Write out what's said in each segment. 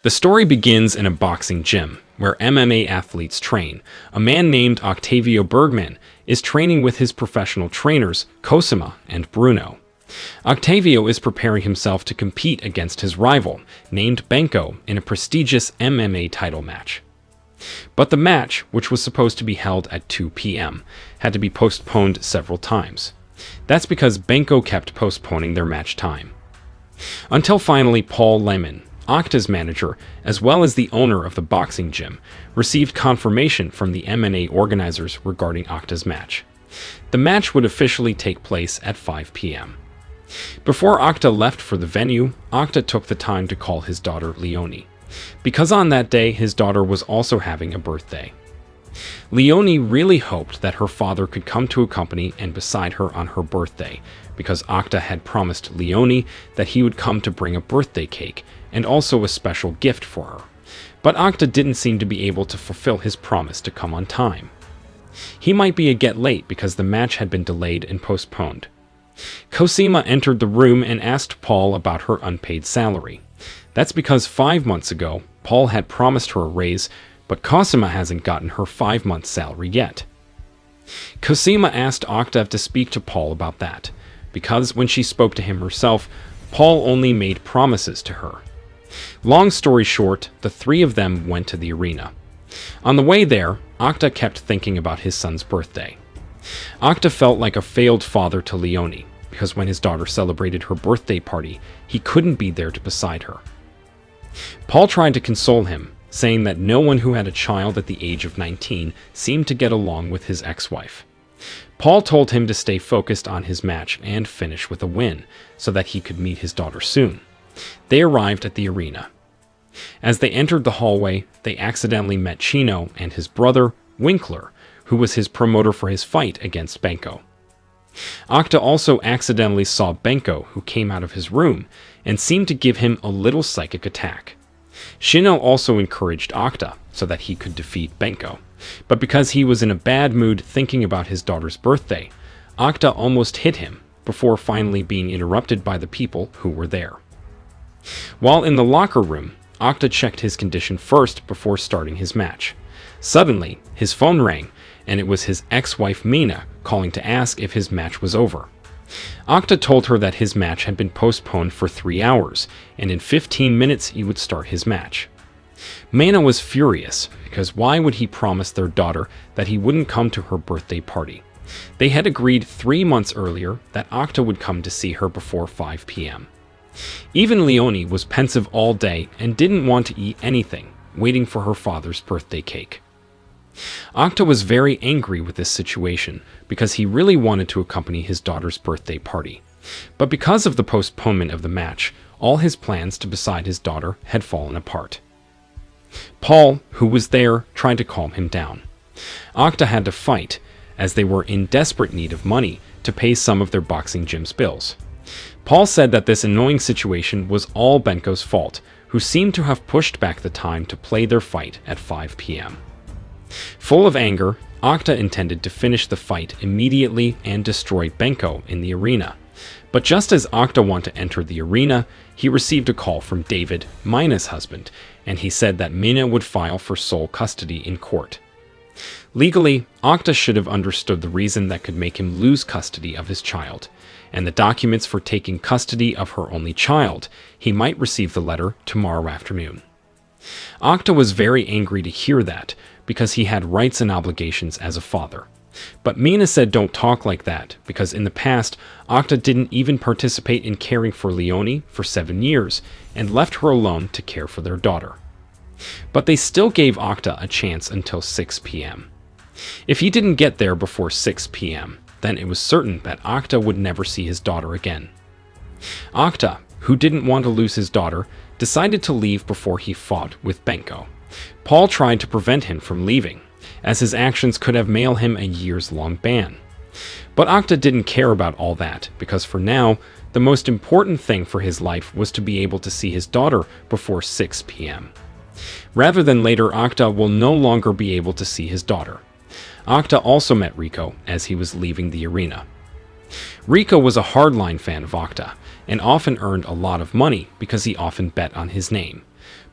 The story begins in a boxing gym, where MMA athletes train. A man named Octavio Bergman is training with his professional trainers, Cosima and Bruno. Octavio is preparing himself to compete against his rival, named Benko, in a prestigious MMA title match. But the match, which was supposed to be held at 2 p.m., had to be postponed several times. That's because Benko kept postponing their match time. Until finally Paul Lemon, Octa's manager, as well as the owner of the boxing gym, received confirmation from the MMA organizers regarding Octa's match. The match would officially take place at 5 p.m. Before Octa left for the venue, Octa took the time to call his daughter Leonie, because on that day his daughter was also having a birthday. Leonie really hoped that her father could come to accompany and beside her on her birthday, because Octa had promised Leonie that he would come to bring a birthday cake and also a special gift for her. But Octa didn't seem to be able to fulfill his promise to come on time. He might be a get late because the match had been delayed and postponed. Cosima entered the room and asked Paul about her unpaid salary. That's because 5 months ago, Paul had promised her a raise, but Cosima hasn't gotten her 5-month salary yet. Cosima asked Octa to speak to Paul about that, because when she spoke to him herself, Paul only made promises to her. Long story short, the three of them went to the arena. On the way there, Octa kept thinking about his son's birthday. Octa felt like a failed father to Leonie, because when his daughter celebrated her birthday party, he couldn't be there to beside her. Paul tried to console him, saying that no one who had a child at the age of 19 seemed to get along with his ex-wife. Paul told him to stay focused on his match and finish with a win, so that he could meet his daughter soon. They arrived at the arena. As they entered the hallway, they accidentally met Chino and his brother, Winkler, who was his promoter for his fight against Benko. Octa also accidentally saw Benko, who came out of his room, and seemed to give him a little psychic attack. Chino also encouraged Octa so that he could defeat Benko, but because he was in a bad mood thinking about his daughter's birthday, Octa almost hit him before finally being interrupted by the people who were there. While in the locker room, Octa checked his condition first before starting his match. Suddenly, his phone rang, and it was his ex-wife Mina calling to ask if his match was over. Octa told her that his match had been postponed for 3 hours, and in 15 minutes he would start his match. Mina was furious, because why would he promise their daughter that he wouldn't come to her birthday party? They had agreed 3 months earlier that Octa would come to see her before 5 p.m. Even Leonie was pensive all day and didn't want to eat anything, waiting for her father's birthday cake. Octa was very angry with this situation because he really wanted to accompany his daughter's birthday party. But because of the postponement of the match, all his plans to beside his daughter had fallen apart. Paul, who was there, tried to calm him down. Octa had to fight, as they were in desperate need of money to pay some of their boxing gym's bills. Paul said that this annoying situation was all Benko's fault, who seemed to have pushed back the time to play their fight at 5 p.m. Full of anger, Octa intended to finish the fight immediately and destroy Benko in the arena. But just as Octa wanted to enter the arena, he received a call from David, Mina's husband, and he said that Mina would file for sole custody in court. Legally, Octa should have understood the reason that could make him lose custody of his child, and the documents for taking custody of her only child. He might receive the letter tomorrow afternoon. Octa was very angry to hear that, because he had rights and obligations as a father. But Mina said don't talk like that, because in the past, Octa didn't even participate in caring for Leonie for 7 years, and left her alone to care for their daughter. But they still gave Octa a chance until 6 p.m. If he didn't get there before 6 p.m., then it was certain that Octa would never see his daughter again. Octa, who didn't want to lose his daughter, decided to leave before he fought with Benko. Paul tried to prevent him from leaving, as his actions could have mailed him a years-long ban. But Octa didn't care about all that, because for now, the most important thing for his life was to be able to see his daughter before 6 p.m. Rather than later, Octa will no longer be able to see his daughter. Octa also met Rico as he was leaving the arena. Rico was a hardline fan of Octa, and often earned a lot of money because he often bet on his name.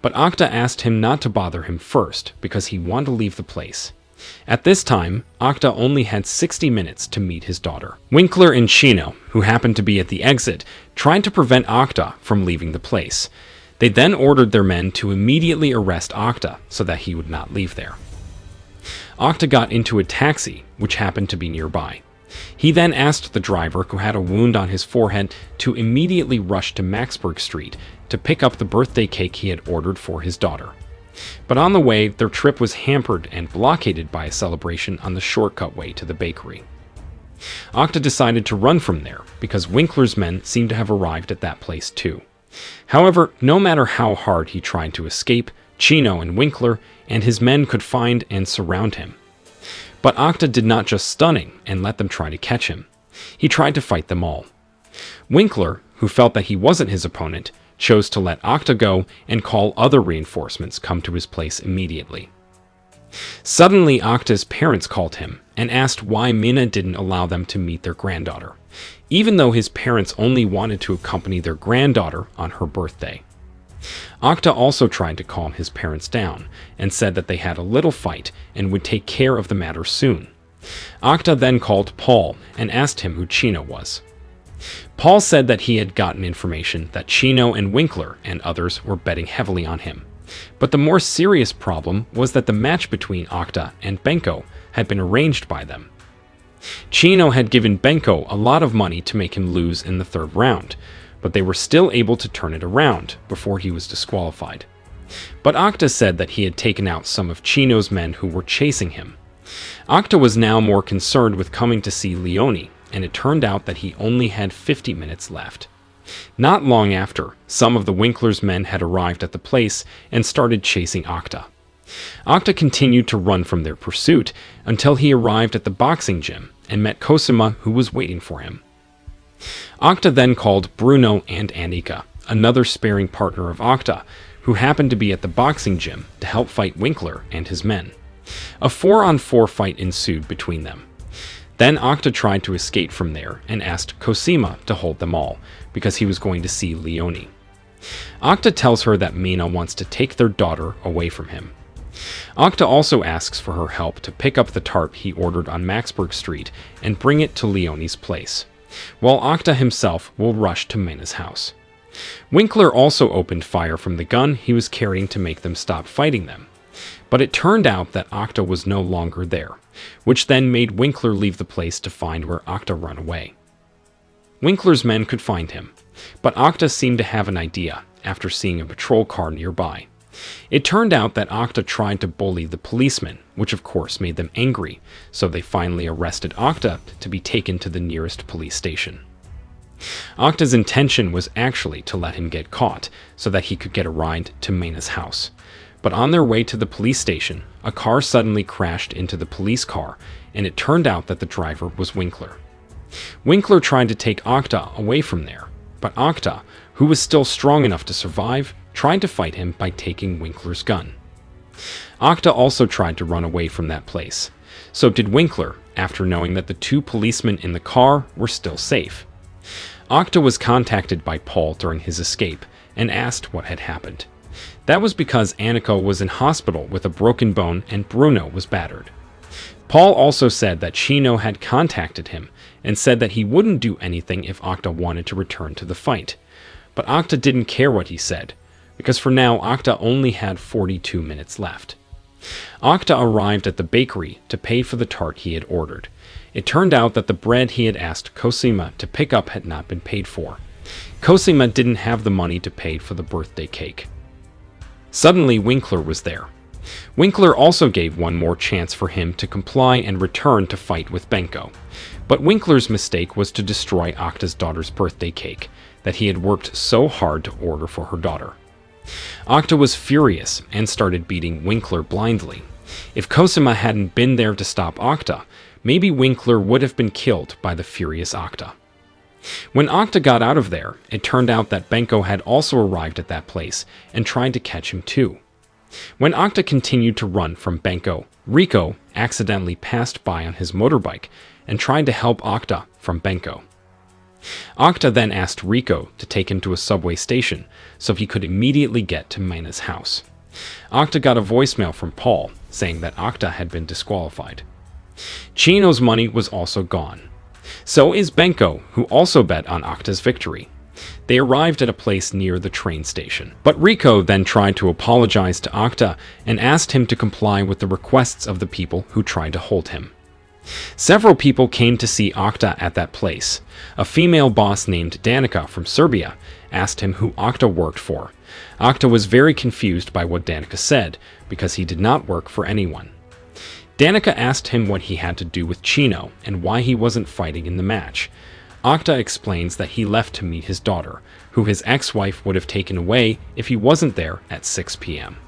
but Octa asked him not to bother him first because he wanted to leave the place. At this time, Octa only had 60 minutes to meet his daughter. Winkler and Chino, who happened to be at the exit, tried to prevent Octa from leaving the place. They then ordered their men to immediately arrest Octa so that he would not leave there. Octa got into a taxi, which happened to be nearby. He then asked the driver, who had a wound on his forehead, to immediately rush to Maxburg Street to pick up the birthday cake he had ordered for his daughter. But on the way, their trip was hampered and blockaded by a celebration on the shortcut way to the bakery. Octa decided to run from there because Winkler's men seemed to have arrived at that place too. However, no matter how hard he tried to escape, Chino and Winkler and his men could find and surround him. But Octa did not just stun him and let them try to catch him. He tried to fight them all. Winkler, who felt that he wasn't his opponent, chose to let Octa go and call other reinforcements come to his place immediately. Suddenly, Octa's parents called him and asked why Mina didn't allow them to meet their granddaughter, even though his parents only wanted to accompany their granddaughter on her birthday. Octa also tried to calm his parents down and said that they had a little fight and would take care of the matter soon. Octa then called Paul and asked him who Chino was. Paul said that he had gotten information that Chino and Winkler and others were betting heavily on him. But the more serious problem was that the match between Octa and Benko had been arranged by them. Chino had given Benko a lot of money to make him lose in the third round, but they were still able to turn it around before he was disqualified. But Octa said that he had taken out some of Chino's men who were chasing him. Octa was now more concerned with coming to see Leone, and it turned out that he only had 50 minutes left. Not long after, some of the Winkler's men had arrived at the place and started chasing Octa. Octa continued to run from their pursuit until he arrived at the boxing gym and met Cosima, who was waiting for him. Octa then called Bruno and Annika, another sparring partner of Octa, who happened to be at the boxing gym, to help fight Winkler and his men. A 4-on-4 fight ensued between them. Then Octa tried to escape from there and asked Cosima to hold them all, because he was going to see Leone. Octa tells her that Mina wants to take their daughter away from him. Octa also asks for her help to pick up the tarp he ordered on Maxburg Street and bring it to Leone's place, while Octa himself will rush to Mina's house. Winkler also opened fire from the gun he was carrying to make them stop fighting them. But it turned out that Octa was no longer there, which then made Winkler leave the place to find where Octa ran away. Winkler's men could find him, but Octa seemed to have an idea after seeing a patrol car nearby. It turned out that Octa tried to bully the policemen, which of course made them angry, so they finally arrested Octa to be taken to the nearest police station. Octa's intention was actually to let him get caught so that he could get a ride to Mina's house. But on their way to the police station, a car suddenly crashed into the police car, and it turned out that the driver was Winkler. Winkler tried to take Octa away from there, but Octa, who was still strong enough to survive, tried to fight him by taking Winkler's gun. Octa also tried to run away from that place. So did Winkler, after knowing that the two policemen in the car were still safe. Octa was contacted by Paul during his escape and asked what had happened. That was because Annika was in hospital with a broken bone and Bruno was battered. Paul also said that Chino had contacted him and said that he wouldn't do anything if Octa wanted to return to the fight. But Octa didn't care what he said, because for now Octa only had 42 minutes left. Octa arrived at the bakery to pay for the tart he had ordered. It turned out that the bread he had asked Cosima to pick up had not been paid for. Cosima didn't have the money to pay for the birthday cake. Suddenly, Winkler was there. Winkler also gave one more chance for him to comply and return to fight with Benko. But Winkler's mistake was to destroy Octa's daughter's birthday cake that he had worked so hard to order for her daughter. Octa was furious and started beating Winkler blindly. If Cosima hadn't been there to stop Octa, maybe Winkler would have been killed by the furious Octa. When Octa got out of there, it turned out that Benko had also arrived at that place and tried to catch him too. When Octa continued to run from Benko, Rico accidentally passed by on his motorbike and tried to help Octa from Benko. Octa then asked Rico to take him to a subway station so he could immediately get to Mina's house. Octa got a voicemail from Paul saying that Octa had been disqualified. Chino's money was also gone. So is Benko, who also bet on Octa's victory. They arrived at a place near the train station. But Rico then tried to apologize to Octa and asked him to comply with the requests of the people who tried to hold him. Several people came to see Octa at that place. A female boss named Danica from Serbia asked him who Octa worked for. Octa was very confused by what Danica said because he did not work for anyone. Danica asked him what he had to do with Chino and why he wasn't fighting in the match. Octa explains that he left to meet his daughter, who his ex-wife would have taken away if he wasn't there at 6 p.m.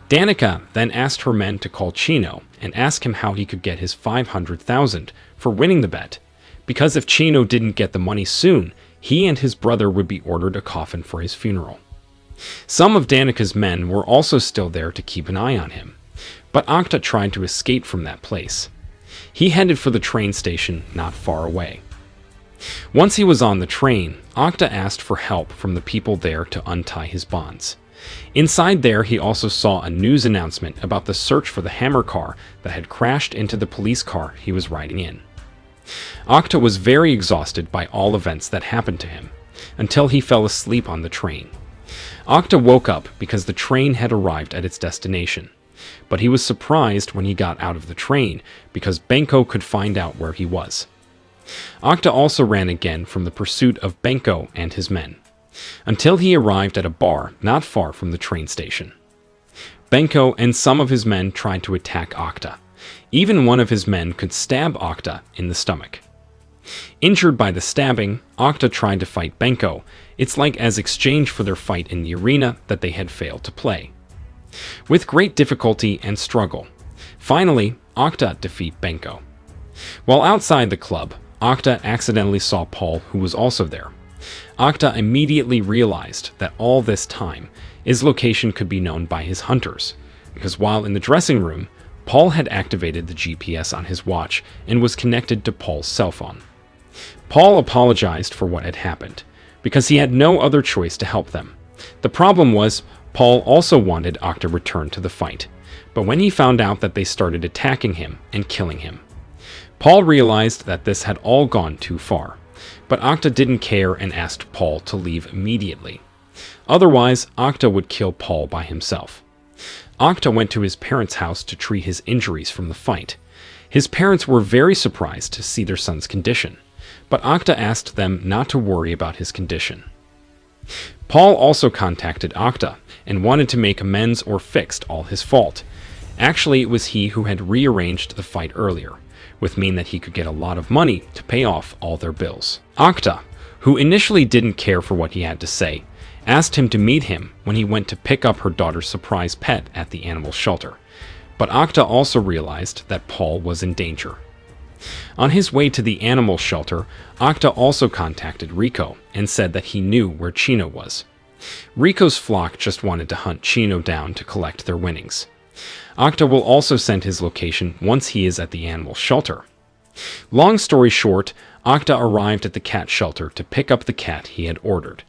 Danica then asked her men to call Chino and ask him how he could get his $500,000 for winning the bet, because if Chino didn't get the money soon, he and his brother would be ordered a coffin for his funeral. Some of Danica's men were also still there to keep an eye on him, but Octa tried to escape from that place. He headed for the train station not far away. Once he was on the train, Octa asked for help from the people there to untie his bonds. Inside there, he also saw a news announcement about the search for the hammer car that had crashed into the police car he was riding in. Octa was very exhausted by all events that happened to him, until he fell asleep on the train. Octa woke up because the train had arrived at its destination, but he was surprised when he got out of the train because Benko could find out where he was. Octa also ran again from the pursuit of Benko and his men, until he arrived at a bar not far from the train station. Benko and some of his men tried to attack Octa. Even one of his men could stab Octa in the stomach. Injured by the stabbing, Octa tried to fight Benko. It's like as exchange for their fight in the arena that they had failed to play. With great difficulty and struggle, finally, Octa defeated Benko. While outside the club, Octa accidentally saw Paul, who was also there. Octa immediately realized that all this time, his location could be known by his hunters, because while in the dressing room, Paul had activated the GPS on his watch and was connected to Paul's cell phone. Paul apologized for what had happened, because he had no other choice to help them. The problem was, Paul also wanted Octa returned to the fight, but when he found out that they started attacking him and killing him, Paul realized that this had all gone too far, but Octa didn't care and asked Paul to leave immediately. Otherwise, Octa would kill Paul by himself. Octa went to his parents' house to treat his injuries from the fight. His parents were very surprised to see their son's condition, but Octa asked them not to worry about his condition. Paul also contacted Octa and wanted to make amends or fixed all his fault. Actually, it was he who had rearranged the fight earlier, which meant that he could get a lot of money to pay off all their bills. Octa, who initially didn't care for what he had to say, asked him to meet him when he went to pick up her daughter's surprise pet at the animal shelter, but Octa also realized that Paul was in danger. On his way to the animal shelter, Octa also contacted Rico and said that he knew where Chino was. Rico's flock just wanted to hunt Chino down to collect their winnings. Octa will also send his location once he is at the animal shelter. Long story short, Octa arrived at the cat shelter to pick up the cat he had ordered.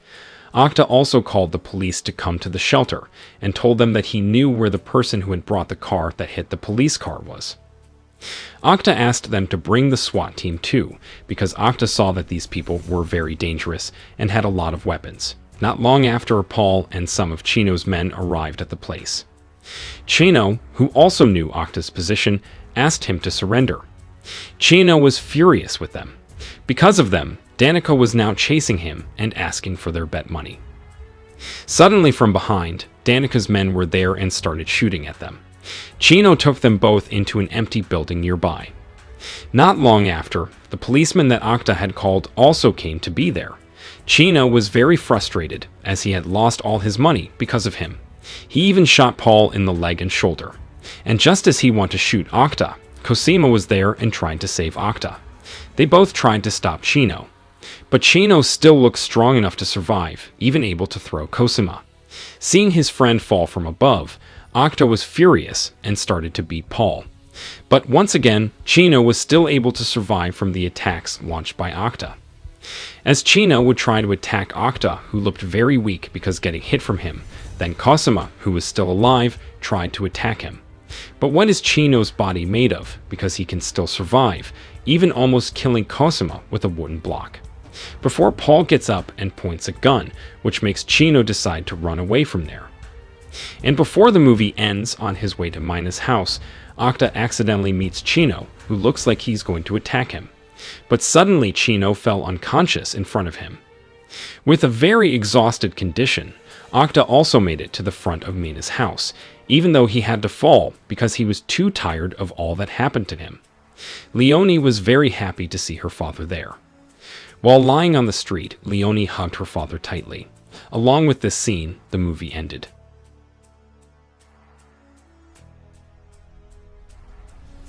Octa also called the police to come to the shelter and told them that he knew where the person who had brought the car that hit the police car was. Octa asked them to bring the SWAT team too, because Octa saw that these people were very dangerous and had a lot of weapons. Not long after, Paul and some of Chino's men arrived at the place. Chino, who also knew Octa's position, asked him to surrender. Chino was furious with them. Because of them, Danica was now chasing him and asking for their bet money. Suddenly from behind, Danica's men were there and started shooting at them. Chino took them both into an empty building nearby. Not long after, the policeman that Octa had called also came to be there. Chino was very frustrated as he had lost all his money because of him. He even shot Paul in the leg and shoulder. And just as he wanted to shoot Octa, Cosima was there and tried to save Octa. They both tried to stop Chino. But Chino still looked strong enough to survive, even able to throw Cosima. Seeing his friend fall from above, Octa was furious and started to beat Paul. But once again, Chino was still able to survive from the attacks launched by Octa. As Chino would try to attack Octa, who looked very weak because getting hit from him, then Cosima, who was still alive, tried to attack him. But what is Chino's body made of, because he can still survive, even almost killing Cosima with a wooden block? Before Paul gets up and points a gun, which makes Chino decide to run away from there. And before the movie ends on his way to Mina's house, Octa accidentally meets Chino, who looks like he's going to attack him. But suddenly Chino fell unconscious in front of him. With a very exhausted condition, Octa also made it to the front of Mina's house, even though he had to fall because he was too tired of all that happened to him. Leonie was very happy to see her father there. While lying on the street, Leonie hugged her father tightly. Along with this scene, the movie ended.